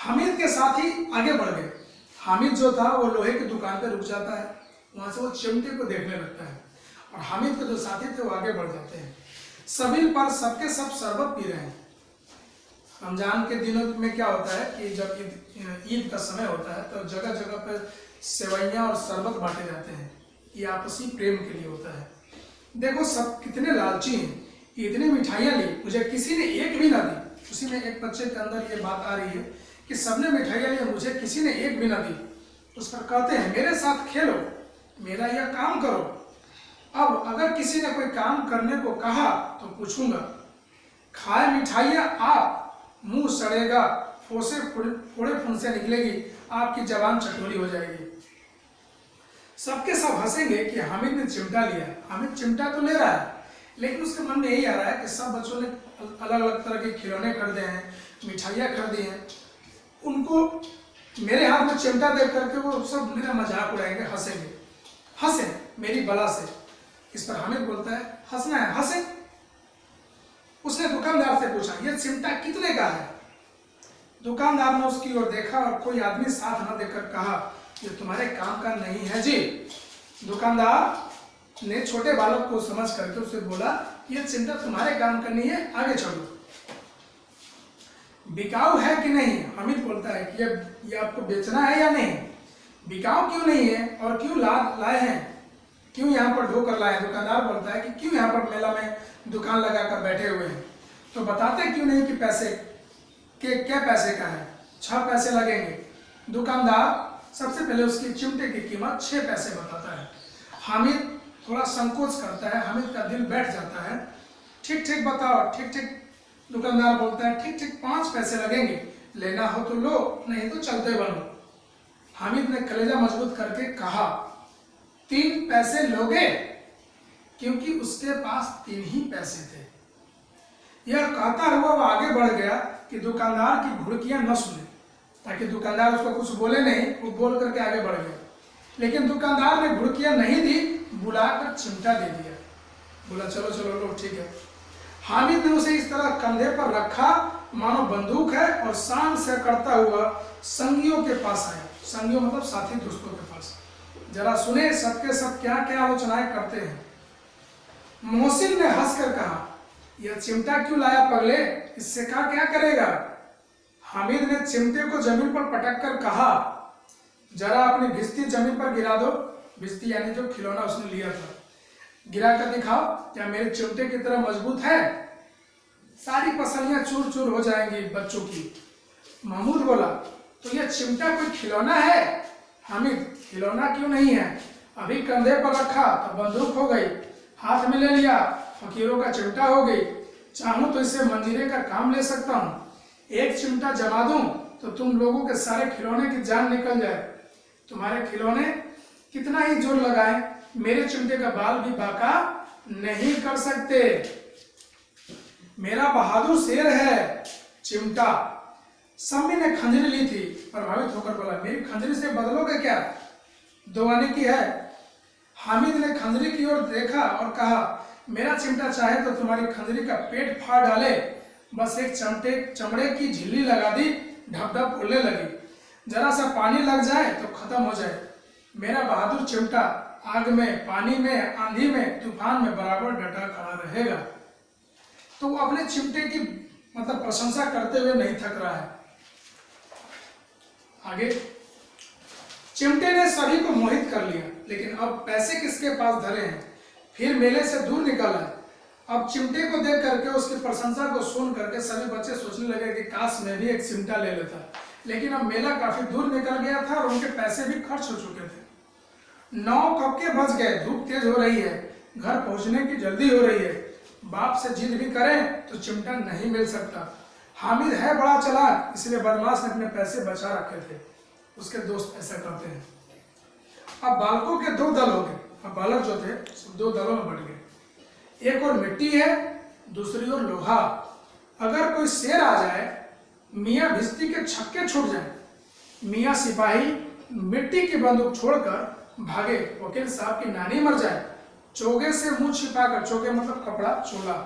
हामिद के साथ ही आगे बढ़ गए। हामिद जो था वो लोहे की दुकान पर रुक जाता है, वहां से वो चिमटे को देखने लगता है और हामिद के जो साथी थे वो आगे बढ़ जाते हैं। सबील पर सबके सब शरबत पी रहे हैं। रमजान के दिनों में क्या होता है कि जब ईद का समय होता है तो जगह जगह पर सेवइयाँ और शरबत बांटे जाते हैं, ये आपसी प्रेम के लिए होता है। देखो सब कितने लालची हैं, इतनी मिठाइयाँ ली, मुझे किसी ने एक भी ना दी। उसी में एक बच्चे के अंदर ये बात आ रही है कि सबने मिठाइयाँ ली, मुझे किसी ने एक भी ना दी। उस पर कहते हैं मेरे साथ खेलो, मेरा यह काम करो। अब अगर किसी ने कोई काम करने को कहा तो पूछूंगा, खाए मिठाइयाँ आप, मुंह सड़ेगा, फोड़े फुंसे निकलेगी, आपकी जबान चटोरी हो जाएगी। सबके सब हंसेंगे कि हामिद ने चिमटा लिया। हामिद चिमटा तो ले रहा है, लेकिन उसके मन में यही आ रहा है कि सब बच्चों ने अलग अलग तरह के खिलौने खरीदे हैं, मिठाइयाँ खरीदी हैं, उनको मेरे हाथ में चिमटा देख करके वो सब मेरा मजाक उड़ाएंगे, हंसेंगे। हंसे मेरी बला से। इस पर हामिद बोलता है हंसना है, हंसे। उसने दुकानदार से पूछा यह चिमटा कितने का है? दुकानदार ने उसकी ओर देखा और कोई आदमी साथ न देकर कहा ये तुम्हारे काम का नहीं है जी। दुकानदार ने छोटे बालक को समझ करके उसे बोला यह चिमटा तुम्हारे काम का नहीं है, आगे चलो। बिकाऊ है कि नहीं? हामिद बोलता है कि ये आपको बेचना है या नहीं? बिकाऊ क्यों नहीं है और क्यों लाए हैं, क्यों यहाँ पर ढो कर लाए? दुकानदार बोलता है कि क्यों यहाँ पर मेला में दुकान लगाकर बैठे हुए हैं, तो बताते क्यों नहीं कि पैसे के क्या पैसे का है? 6 पैसे लगेंगे। दुकानदार सबसे पहले उसकी चिमटे की कीमत 6 पैसे बताता है। हामिद थोड़ा संकोच करता है, हामिद का दिल बैठ जाता है। ठीक ठीक बताओ, ठीक ठीक। दुकानदार बोलता है ठीक ठीक 5 पैसे लगेंगे, लेना हो तो लो, नहीं तो चलते बनो। हामिद ने कलेजा मजबूत करके कहा 3 पैसे लोगे? क्योंकि उसके पास 3 ही पैसे थे। यह कहता हुआ वो आगे बढ़ गया कि दुकानदार की घुड़कियां न सुने, ताकि दुकानदार उसको कुछ बोले नहीं, वो बोल करके आगे बढ़ गया। लेकिन दुकानदार ने घुड़कियां नहीं दी, बुलाकर चिमटा दे दिया। बोला चलो चलो लो, ठीक है। हामिद ने उसे इस तरह कंधे पर रखा मानो बंदूक है और शान से करता हुआ संगियों के पास आया। संगियों मतलब साथी दोस्तों के पास। जरा सुने सबके सब क्या क्या आलोचनाएं करते हैं। मोहसिन ने हंसकर कहा यह चिमटा क्यों लाया पगले, इससे क्या करेगा? हामिद ने चिमटे को जमीन पर पटक कर कहा जरा अपनी भिस्ती जमीन पर गिरा दो। भिस्ती यानी जो खिलौना उसने लिया था, गिरा कर दिखाओ, क्या मेरे चिमटे की तरह मजबूत है? सारी पसलियां चूर चूर हो जाएंगी बच्चों की। महमूद बोला तो यह चिमटा कोई खिलौना है? हामिद खिलौना क्यों नहीं है, अभी कंधे पर रखा तो बंदूक हो गई, हाथ में ले लिया फकीरों का चिमटा हो गई। चाहूं तो इससे मंजीरे का काम ले सकता हूँ, एक चिमटा जमा दूं तो तुम लोगों के सारे खिलौने की जान निकल जाए। तुम्हारे खिलौने कितना ही जोर लगाए, मेरे चिमटे का बाल भी बाका नहीं कर सकते। मेरा बहादुर शेर है चिमटा। सम्मी ने खंजरी ली थी, प्रभावित होकर बोला मेरी खंजरी से बदलोगे क्या? 2 आने की है। हामिद ने खंजरी की ओर देखा और कहा मेरा चिमटा चाहे तो तुम्हारी खंजरी का पेट फाड़ डाले, बस एक चमड़े की झिल्ली लगा दी, ढप ढप उड़ने लगी, जरा सा पानी लग जाए तो खत्म हो जाए। मेरा बहादुर चिमटा आग में, पानी में, आंधी में, तूफान में बराबर डटा खड़ा रहेगा। तो वो अपने चिमटे की मतलब प्रशंसा करते हुए नहीं थक रहा है। आगे चिमटे ने सभी को मोहित कर लिया, लेकिन अब पैसे किसके पास धरे हैं? फिर मेले से दूर निकला। अब चिमटे को देख करके उसकी प्रशंसा को सुन करके सभी बच्चे सोचने लगे कि काश मैं भी एक चिमटा ले लेता। लेकिन अब मेला काफी दूर निकल गया था और उनके पैसे भी खर्च हो चुके थे। 9 कब के बज गए, धूप तेज हो रही है, घर पहुंचने की जल्दी हो रही है। बाप से जिद भी करें तो चिमटा नहीं मिल सकता। हामिद है बड़ा चालाक, इसलिए बदमाश ने अपने पैसे बचा रखे थे। उसके दोस्त ऐसा करते हैं। अब बालकों के 2 दल हो गए। अब बालक जो थे 2 दलों में बढ़ गए। एक और मिट्टी है, दूसरी ओर लोहा। अगर कोई शेर आ जाए, मियाँ भिस्ती के छक्के छूट जाए, मियाँ सिपाही मिट्टी की बंदूक छोड़कर भागे, वकील साहब की नानी मर जाए, चोगे से मुंह छिपाकर, चोगे मतलब कपड़ा, चोला,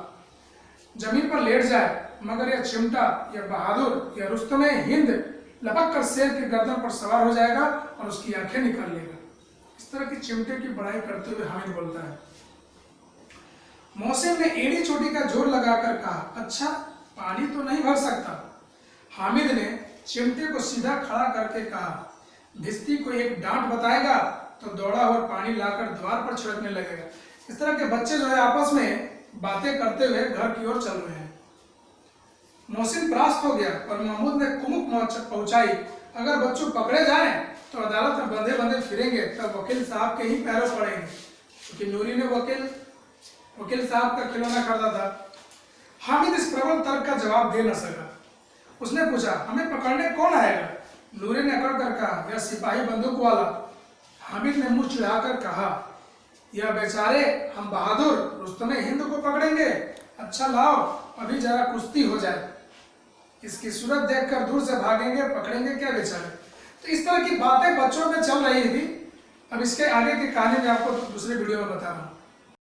जमीन पर लेट जाए, मगर यह चिमटा, यह बहादुर, यह रुस्तमे हिंद लपक कर शेर की गर्दन पर सवार हो जाएगा और उसकी आंखें निकाल लेगा। इस तरह की चिमटे की बड़ाई करते हुए हामिद बोलता है। मोहसिन ने एड़ी चोटी का जोर लगाकर कहा, अच्छा पानी तो नहीं भर सकता। हामिद ने चिमटे को सीधा खड़ा करके कहा, भिस्ती को एक डांट बताएगा तो दौड़ा हुआ पानी लाकर द्वार पर छिड़कने लगेगा। इस तरह के बच्चे जो है आपस में बातें करते हुए घर की ओर चल रहे हैं। मोहसिन परास्त हो गया और महमूद ने कुमुक पहुंचाई, अगर बच्चों पकड़े जाएं तो अदालत में बंधे बंधे फिरेंगे, तब वकील साहब के ही पैरों पड़ेंगे। क्योंकि नूरी ने वकील साहब का खिलौना खरीदा था। हामिद इस प्रबल तर्क का जवाब दे न सका। उसने पूछा, हमें पकड़ने कौन आएगा? नूरी ने अकड़ कर कहा, यह सिपाही बंदूक वाला। हामिद ने मुंह चिढ़ाकर कहा, यह बेचारे हम बहादुर रुस्तमे हिंद को पकड़ेंगे। अच्छा लाओ अभी जरा कुश्ती हो जाए, इसकी सूरत देखकर दूर से भागेंगे, पकड़ेंगे क्या बेचारे। तो इस तरह की बातें बच्चों में चल रही थी। अब इसके आगे की कहानी मैं आपको दूसरे वीडियो में बता रहा हूँ।